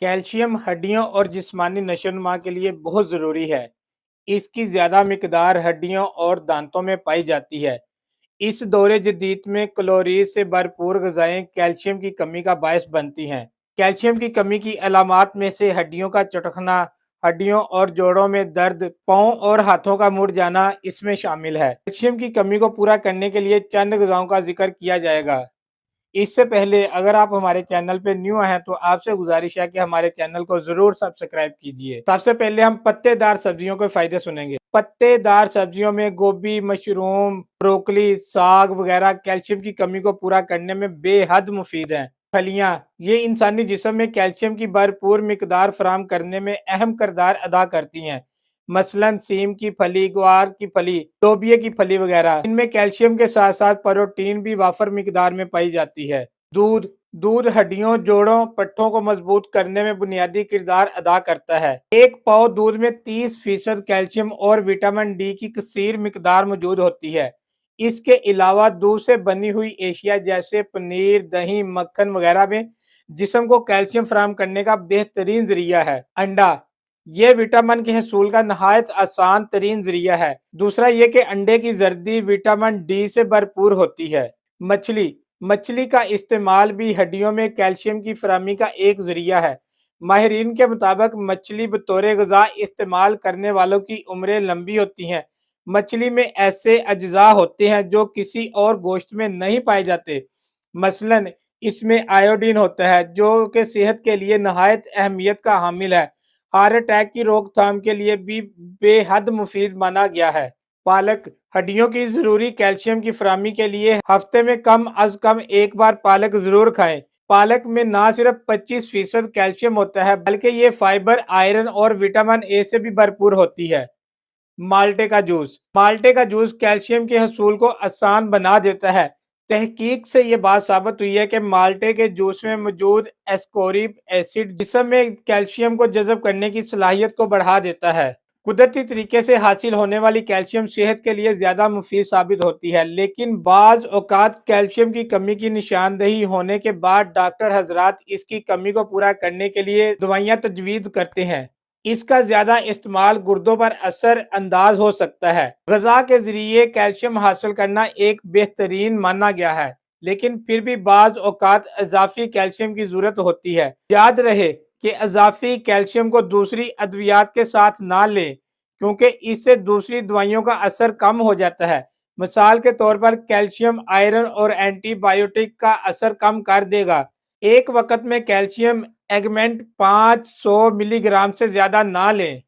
Calcium हड्डियों और जिस्मानी नशोनुमा के लिए बहुत ज़रूरी है। इसकी ज़्यादा मिकदार हड्डियों और दांतों में पाई जाती है। इस दौरे जदीद में कैलोरीज से भरपूर ग़िज़ाएँ कैल्शियम की कमी का बायस बनती हैं। कैल्शियम की कमी की अलामात में से हड्डियों का चटकना, हड्डियों और जोड़ों में दर्द, पाँव और हाथों का मुड़ जाना इसमें शामिल है। कैल्शियम की कमी को पूरा करने के लिए चंद ग़िज़ाओं का ज़िक्र किया जाएगा। इससे पहले अगर आप हमारे चैनल पे न्यू हैं तो आपसे गुजारिश है कि हमारे चैनल को जरूर सब्सक्राइब कीजिए। सबसे पहले हम पत्तेदार सब्जियों के फायदे सुनेंगे। पत्तेदार सब्जियों में गोभी, मशरूम, ब्रोकली, साग वगैरह कैल्शियम की कमी को पूरा करने में बेहद मुफीद हैं। फलियां ये इंसानी जिस्म में कैल्शियम की भरपूर मिकदार फराहम करने में अहम किरदार अदा करती हैं। मसलन सीम की फली, ग्वार की फली, लोबिया की फली वगैरह। इनमें कैल्शियम के साथ साथ प्रोटीन भी वाफर मिकदार में पाई जाती है। दूध दूध हड्डियों, जोड़ों, पट्टों को मजबूत करने में बुनियादी किरदार अदा करता है। एक पाव दूध में 30% कैल्शियम और विटामिन डी की कसीर मिकदार मौजूद होती है। इसके अलावा दूध से बनी हुई एशिया जैसे पनीर, दही, मक्खन वगैरह में जिस्म को कैल्शियम फराहम करने का बेहतरीन जरिया है। अंडा ये विटामिन के हसूल का नहायत आसान तरीन जरिया है। दूसरा ये कि अंडे की जर्दी विटामिन डी से भरपूर होती है। मछली मछली का इस्तेमाल भी हड्डियों में कैल्शियम की फराहमी का एक जरिया है। माहिरीन के मुताबिक मछली बतौर ग़िज़ा इस्तेमाल करने वालों की उम्रें लंबी होती हैं। मछली में ऐसे अज्जा होते हैं जो किसी और गोश्त में नहीं पाए जाते। मसलन इसमें आयोडीन होता है जो कि सेहत के लिए नहायत अहमियत का हामिल है। हार्ट अटैक की रोकथाम के लिए भी बेहद मुफीद माना गया है। पालक हड्डियों की जरूरी कैल्शियम की फराहमी के लिए हफ्ते में कम अज कम एक बार पालक जरूर खाएं। पालक में ना सिर्फ 25% कैल्शियम होता है बल्कि ये फाइबर, आयरन और विटामिन ए से भी भरपूर होती है। माल्टे का जूस कैल्शियम के हसूल को आसान बना देता है। तहकीक से ये बात साबित हुई है कि माल्टे के जूस में मौजूद एस्कोरिक एसिड जिस्म में कैल्शियम को जज़ब करने की सलाहियत को बढ़ा देता है। कुदरती तरीके से हासिल होने वाली कैल्शियम सेहत के लिए ज्यादा मुफीद साबित होती है, लेकिन बाज औकात कैल्शियम की कमी की निशानदेही होने के बाद डॉक्टर हजरात इसकी कमी को पूरा करने के लिए दवाइयाँ तजवीज़ करते हैं। इसका ज्यादा इस्तेमाल गुर्दों पर असर अंदाज हो सकता है। ग़िज़ा के जरिए कैल्शियम हासिल करना एक बेहतरीन माना गया है, लेकिन फिर भी बाज औकात इजाफी कैल्शियम की जरूरत होती है। याद रहे कि इजाफी कैल्शियम को दूसरी अद्वियात के साथ ना लें, क्योंकि इससे दूसरी दवाइयों का असर कम हो जाता है। मिसाल के तौर पर कैल्शियम आयरन और एंटीबायोटिक का असर कम कर देगा। एक वक्त में कैल्शियम एगमेंट 500 मिलीग्राम से ज्यादा ना लें।